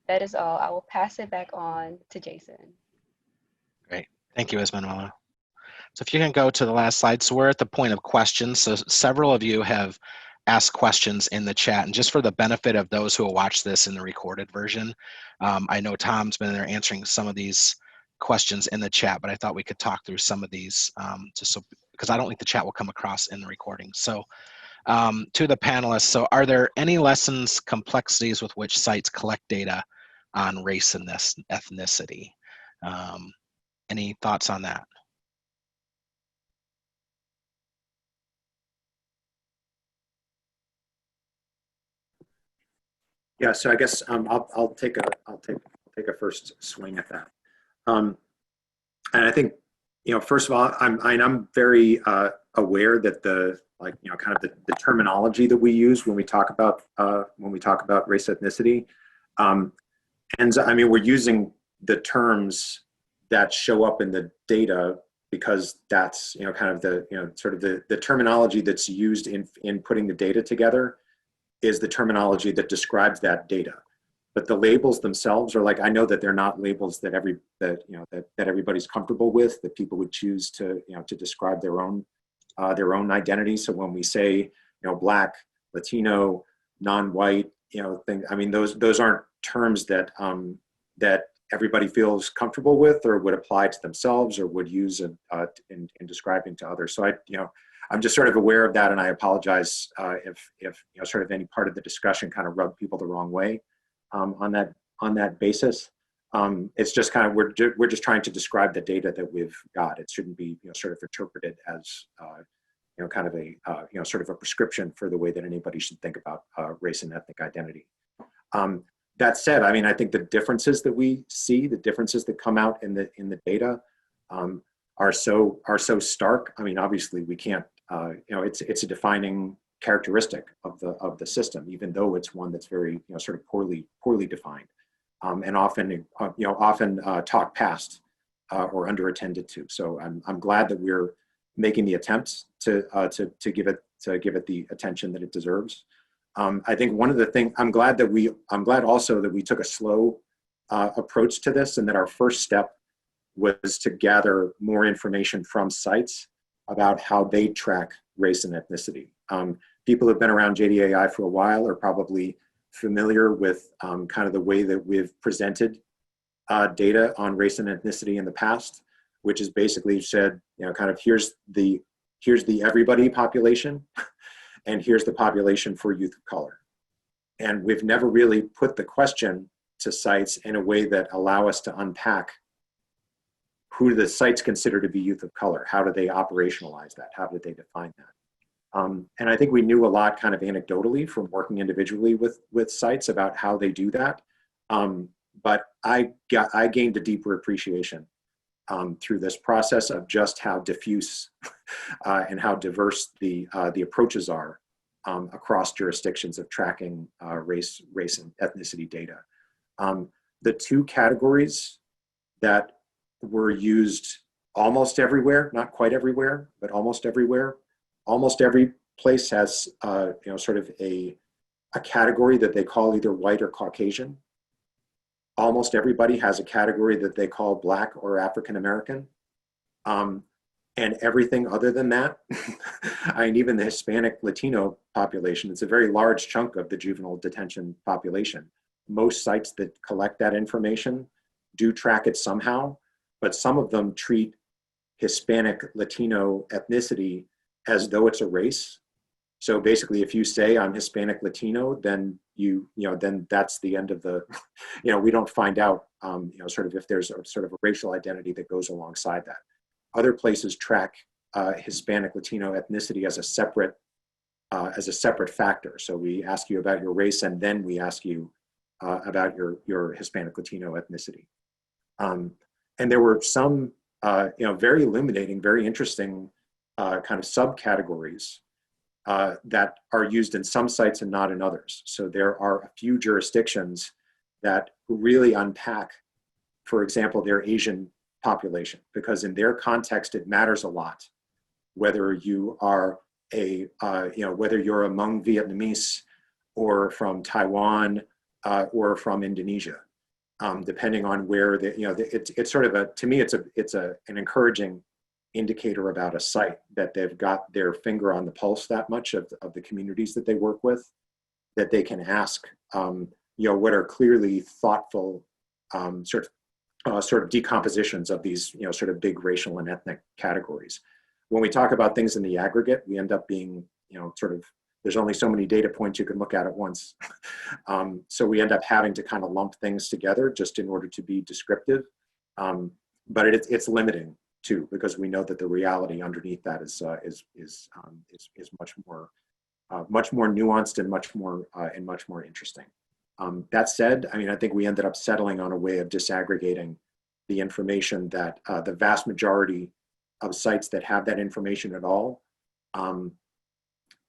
that is all. I will pass it back on to Jason. Great. Thank you, Ismanuela. So if you can go to the last slide. So we're at the point of questions. So several of you have asked questions in the chat. And just for the benefit of those who will watch this in the recorded version, I know Tom's been there answering some of these questions in the chat, but I thought we could talk through some of these because I don't think the chat will come across in the recording. So to the panelists, so are there any lessons, complexities with which sites collect data on race and ethnicity? Any thoughts on that? Yeah, so I guess I'll take a first swing at that. And I think, you know, first of all, I'm very aware that the terminology that we use when we talk about race ethnicity, and I mean, we're using the terms that show up in the data because that's, kind of the, sort of the terminology that's used in putting the data together is the terminology that describes that data. But the labels themselves are like, I know that they're not labels that everybody's comfortable with, that people would choose to, to describe their own identity. So when we say, Black, Latino, non-white, things, I mean, those aren't terms that that everybody feels comfortable with or would apply to themselves or would use in describing to others. So I'm just sort of aware of that, and I apologize if sort of any part of the discussion kind of rubbed people the wrong way on that basis. It's just kind of we're just trying to describe the data that we've got. It shouldn't be sort of interpreted as kind of a sort of a prescription for the way that anybody should think about race and ethnic identity. That said, I mean, I think the differences that we see, the differences that come out in the data, are so stark. I mean, obviously, we can't. It's a defining characteristic of the system, even though it's one that's very sort of poorly defined, and often talked past or underattended to. So I'm glad that we're making the attempts to give it the attention that it deserves. I think one of the things I'm glad also that we took a slow approach to this, and that our first step was to gather more information from sites about how they track race and ethnicity. People who've been around JDAI for a while are probably familiar with kind of the way that we've presented data on race and ethnicity in the past, which is basically said, kind of here's the everybody population, and here's the population for youth of color. And we've never really put the question to sites in a way that allow us to unpack who the sites consider to be youth of color. How do they operationalize that? How did they define that? And I think we knew a lot kind of anecdotally from working individually with sites about how they do that. But I gained a deeper appreciation through this process of just how diffuse and how diverse the approaches are across jurisdictions of tracking race and ethnicity data. The two categories that were used almost everywhere, not quite everywhere, but almost everywhere. Almost every place has sort of a category that they call either white or Caucasian. Almost everybody has a category that they call Black or African American. And everything other than that, I mean, even the Hispanic Latino population, it's a very large chunk of the juvenile detention population. Most sites that collect that information do track it somehow, but some of them treat Hispanic Latino ethnicity as though it's a race. So basically, if you say I'm Hispanic Latino, then then that's the end of the, we don't find out, sort of if there's a sort of a racial identity that goes alongside that. Other places track Hispanic Latino ethnicity as a separate factor. So we ask you about your race, and then we ask you about your Hispanic Latino ethnicity. And there were some, very illuminating, very interesting kind of subcategories that are used in some sites and not in others. So there are a few jurisdictions that really unpack, for example, their Asian population, because in their context, it matters a lot whether you are whether you're a Hmong Vietnamese or from Taiwan or from Indonesia. Depending on where it's sort of to me, it's an encouraging indicator about a site that they've got their finger on the pulse that much of the communities that they work with, that they can ask, what are clearly thoughtful sort of decompositions of these, sort of big racial and ethnic categories. When we talk about things in the aggregate, we end up being, there's only so many data points you can look at once. So we end up having to kind of lump things together just in order to be descriptive. But it's limiting too, because we know that the reality underneath that is much more nuanced and much more interesting. That said, I mean, I think we ended up settling on a way of disaggregating the information that the vast majority of sites that have that information at all,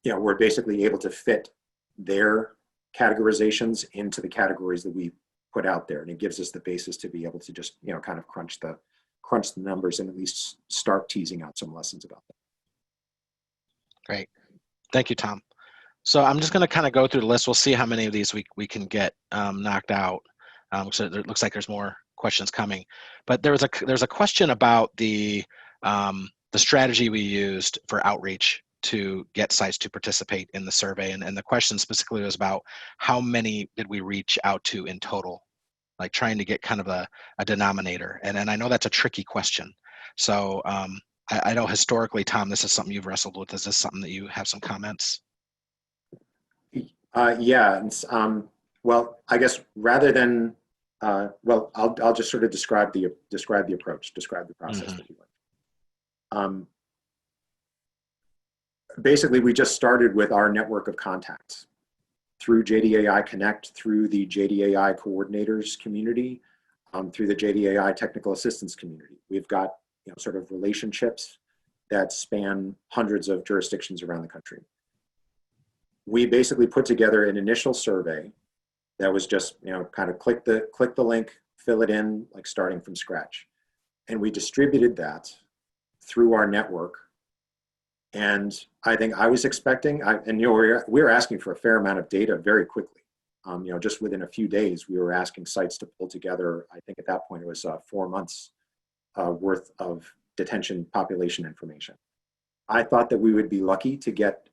we're basically able to fit their categorizations into the categories that we put out there, and it gives us the basis to be able to just kind of crunch crunch the numbers and at least start teasing out some lessons about that. Great. Thank you, Tom. So I'm just going to kind of go through the list. We'll see how many of these we can get knocked out. So it looks like there's more questions coming. But there's a question about the strategy we used for outreach to get sites to participate in the survey. And the question specifically was about how many did we reach out to in total, like trying to get kind of a denominator. And I know that's a tricky question. So I know historically, Tom, this is something you've wrestled with. Is this something that you have some comments? Yeah. Well, I guess rather than, well, I'll just sort of describe the approach, describe the process, if you like. Basically, we just started with our network of contacts through JDAI Connect, through the JDAI coordinators community, through the JDAI technical assistance community. We've got sort of relationships that span hundreds of jurisdictions around the country. We basically put together an initial survey that was just kind of click the link, fill it in, like starting from scratch, and we distributed that through our network. And I think I was expecting, we were asking for a fair amount of data very quickly. Just within a few days, we were asking sites to pull together, I think at that point it was 4 months worth of detention population information. I thought that we would be lucky to get,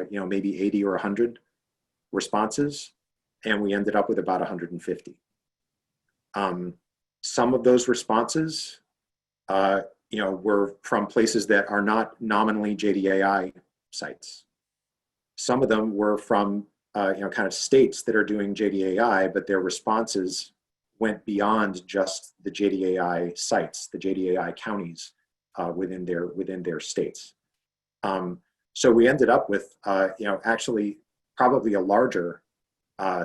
maybe 80 or 100 responses, and we ended up with about 150. Some of those responses, were from places that are not nominally JDAI sites. Some of them were from, kind of states that are doing JDAI, but their responses went beyond just the JDAI sites, the JDAI counties within their states. So we ended up with, actually probably a larger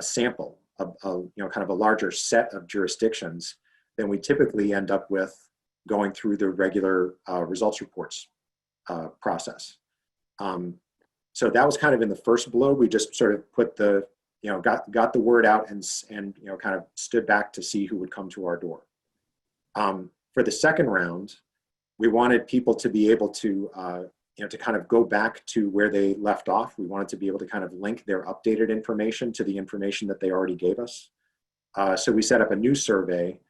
sample, kind of a larger set of jurisdictions than we typically end up with going through the regular results reports process. So that was kind of in the first blow. We just sort of put the, got the word out and kind of stood back to see who would come to our door. For the second round, we wanted people to be able to, to kind of go back to where they left off. We wanted to be able to kind of link their updated information to the information that they already gave us. So we set up a new survey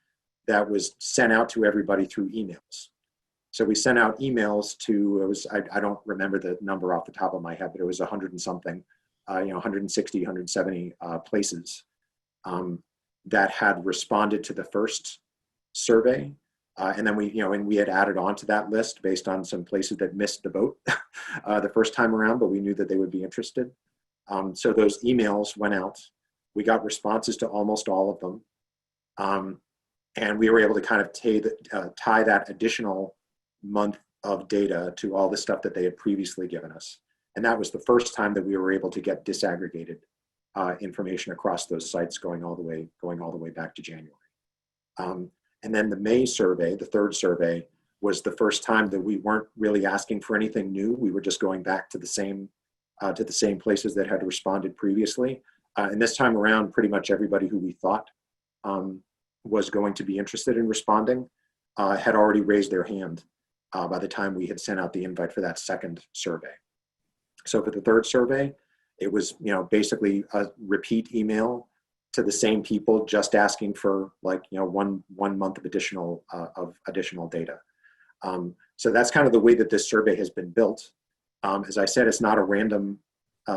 that was sent out to everybody through emails. So we sent out emails to, I don't remember the number off the top of my head, but it was 100 and something, 160, 170 places that had responded to the first survey. And then we had added on to that list based on some places that missed the boat the first time around, but we knew that they would be interested. So those emails went out. We got responses to almost all of them. And we were able to kind of tie that additional month of data to all the stuff that they had previously given us. And that was the first time that we were able to get disaggregated information across those sites going all the way back to January. And then the May survey, the third survey, was the first time that we weren't really asking for anything new. We were just going back to the same places that had responded previously. And this time around, pretty much everybody who we thought was going to be interested in responding had already raised their hand by the time we had sent out the invite for that second survey. So for the third survey, it was basically a repeat email to the same people, just asking for one month of additional data. So that's kind of the way that this survey has been built. As I said, it's not a random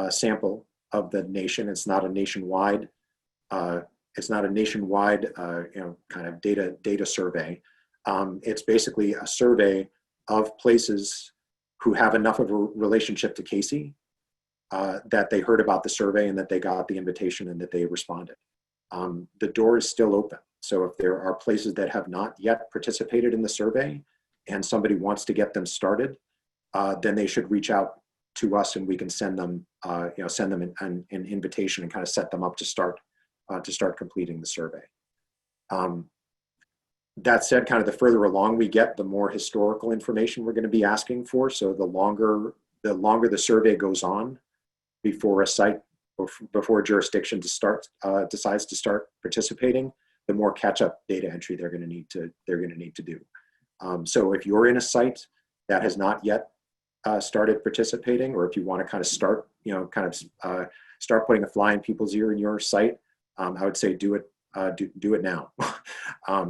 sample of the nation. It's not a nationwide. Kind of data survey. It's basically a survey of places who have enough of a relationship to Casey that they heard about the survey and that they got the invitation and that they responded. The door is still open. So if there are places that have not yet participated in the survey and somebody wants to get them started, then they should reach out to us and we can send them an invitation and kind of set them up to start completing the survey. That said, kind of the further along we get, the more historical information we're going to be asking for. So the longer the survey goes on before a site or before a jurisdiction decides to start participating, the more catch-up data entry they're going to need to do. So if you're in a site that has not yet started participating, or if you want to kind of start, start putting a fly in people's ear in your site, I would say do it now.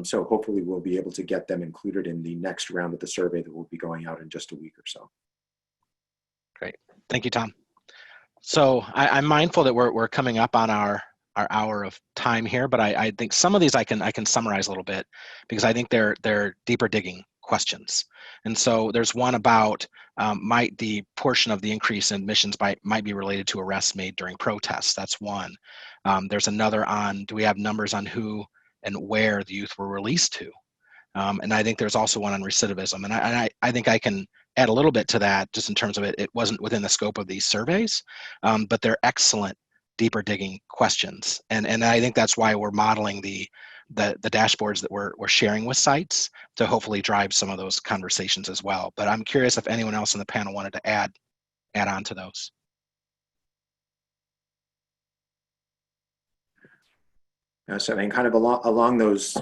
So hopefully we'll be able to get them included in the next round of the survey that will be going out in just a week or so. Great, thank you, Tom. So I'm mindful that we're coming up on our hour of time here, but I think some of these I can summarize a little bit, because I think they're deeper digging questions. And so there's one about might the portion of the increase in admissions might be related to arrests made during protests. That's one. There's another on, do we have numbers on who and where the youth were released to? And I think there's also one on recidivism. And I think I can add a little bit to that, just in terms of it wasn't within the scope of these surveys, but they're excellent deeper digging questions. And I think that's why we're modeling the dashboards that we're sharing with sites to hopefully drive some of those conversations as well. But I'm curious if anyone else on the panel wanted to add on to those. So I mean, kind of along those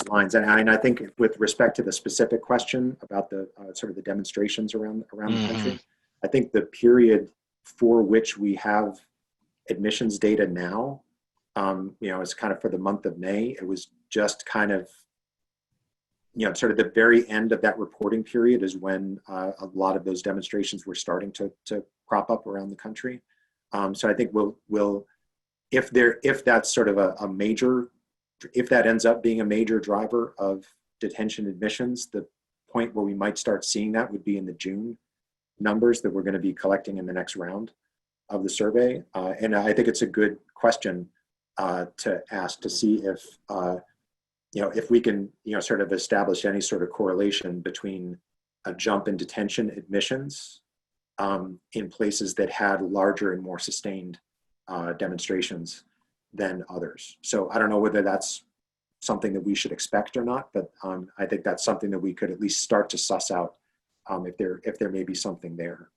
lines, and I think with respect to the specific question about the sort of the demonstrations around the country, I think the period for which we have admissions data now, is kind of for the month of May. It was just kind of, sort of the very end of that reporting period is when a lot of those demonstrations were starting to crop up around the country. So I think we'll if that's sort of a major, if that ends up being a major driver of detention admissions, the point where we might start seeing that would be in the June numbers that we're going to be collecting in the next round of the survey. And I think it's a good question to ask, to see if we can, sort of establish any sort of correlation between a jump in detention admissions in places that had larger and more sustained demonstrations than others. So I don't know whether that's something that we should expect or not, but I think that's something that we could at least start to suss out if there may be something there.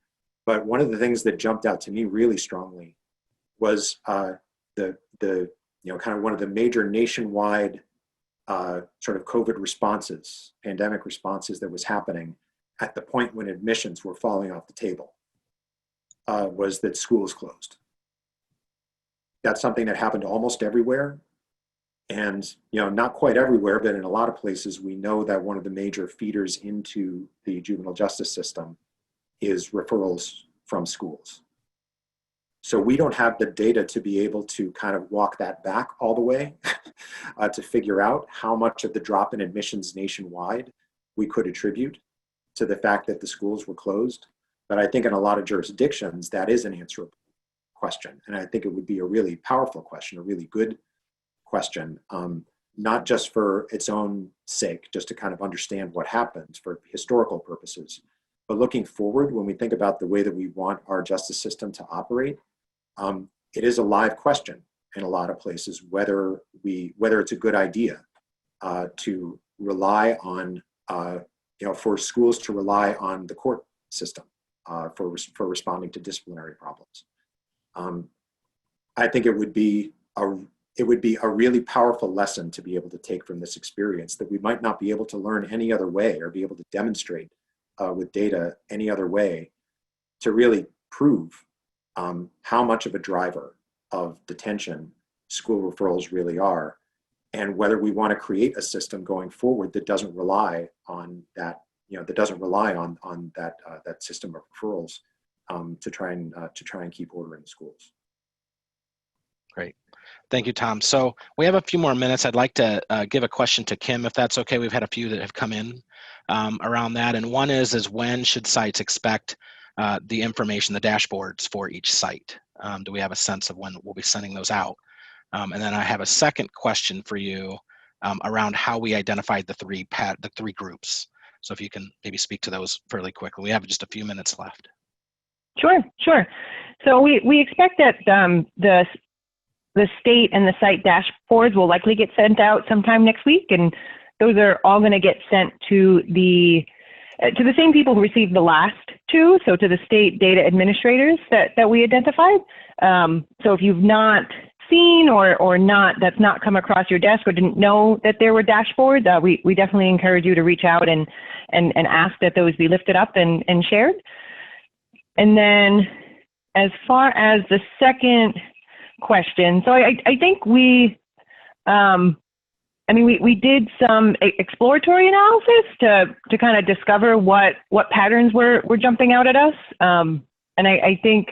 But one of the things that jumped out to me really strongly was the kind of one of the major nationwide sort of COVID responses, pandemic responses that was happening at the point when admissions were falling off the table, was that schools closed. That's something that happened almost everywhere. And, not quite everywhere, but in a lot of places, we know that one of the major feeders into the juvenile justice system is referrals from schools. So we don't have the data to be able to kind of walk that back all the way to figure out how much of the drop in admissions nationwide we could attribute to the fact that the schools were closed. But I think in a lot of jurisdictions, that is an answerable question. And I think it would be a really powerful question, a really good question, not just for its own sake, just to kind of understand what happened for historical purposes, but looking forward, when we think about the way that we want our justice system to operate, it is a live question in a lot of places, whether it's a good idea to rely on, for schools to rely on the court system for responding to disciplinary problems. I think it would be a really powerful lesson to be able to take from this experience, that we might not be able to learn any other way or be able to demonstrate with data any other way to really prove how much of a driver of detention school referrals really are, and whether we want to create a system going forward that doesn't rely on that, that system of referrals to try and keep order in the schools. Great. Thank you, Tom. So we have a few more minutes. I'd like to give a question to Kim, if that's okay. We've had a few that have come in around that. And one is when should sites expect the information, the dashboards for each site? Do we have a sense of when we'll be sending those out? And then I have a second question for you around how we identified the three groups. So if you can maybe speak to those fairly quickly. We have just a few minutes left. Sure. So we expect that the state and the site dashboards will likely get sent out sometime next week, and those are all going to get sent to the same people who received the last two, so to the state data administrators that we identified. So if you've not seen or not, that's not come across your desk or didn't know that there were dashboards, we definitely encourage you to reach out and ask that those be lifted up and shared. And then as far as the second question, so I think we did some exploratory analysis to kind of discover what patterns were jumping out at us. And I think,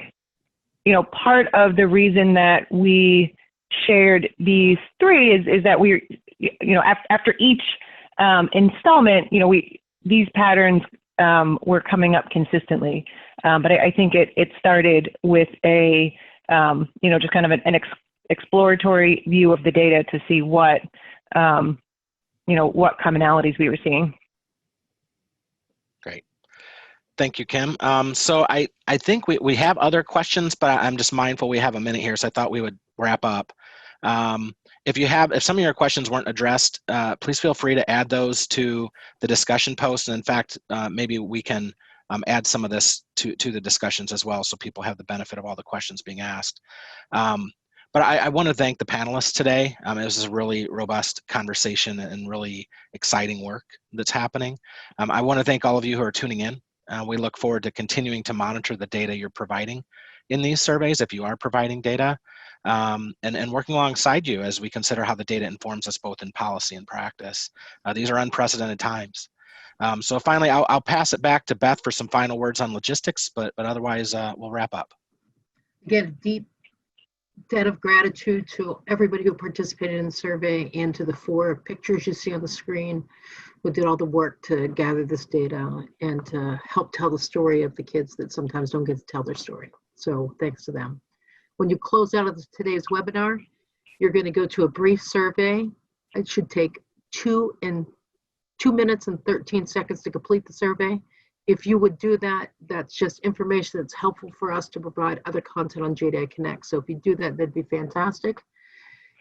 part of the reason that we shared these three is that after each installment, these patterns were coming up consistently. But I think it started with a, just kind of an exploratory view of the data to see what commonalities we were seeing. Great. Thank you, Kim. So I think we have other questions, but I'm just mindful we have a minute here, so I thought we would wrap up. If some of your questions weren't addressed, please feel free to add those to the discussion post. And in fact, maybe we can add some of this to the discussions as well, so people have the benefit of all the questions being asked. But I want to thank the panelists today. It was a really robust conversation and really exciting work that's happening. I want to thank all of you who are tuning in. We look forward to continuing to monitor the data you're providing in these surveys, if you are providing data, and working alongside you as we consider how the data informs us both in policy and practice. These are unprecedented times. So finally, I'll pass it back to Beth for some final words on logistics, but otherwise we'll wrap up. Again, deep debt of gratitude to everybody who participated in the survey and to the 4 pictures you see on the screen who did all the work to gather this data and to help tell the story of the kids that sometimes don't get to tell their story. So thanks to them. When you close out of today's webinar, you're going to go to a brief survey. It should take 2 minutes and 13 seconds to complete the survey. If you would do that, that's just information that's helpful for us to provide other content on JDI Connect. So if you do that, that'd be fantastic.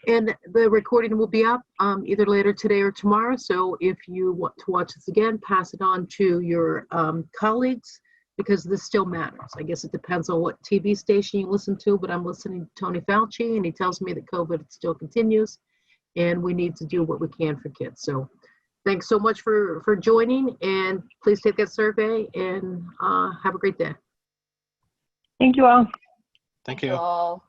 And the recording will be up either later today or tomorrow. So if you want to watch this again, pass it on to your colleagues, because this still matters. I guess it depends on what TV station you listen to, but I'm listening to Tony Fauci, and he tells me that COVID still continues, and we need to do what we can for kids. So thanks so much for joining, and please take that survey, and have a great day. Thank you all. Thank you. Thank you all.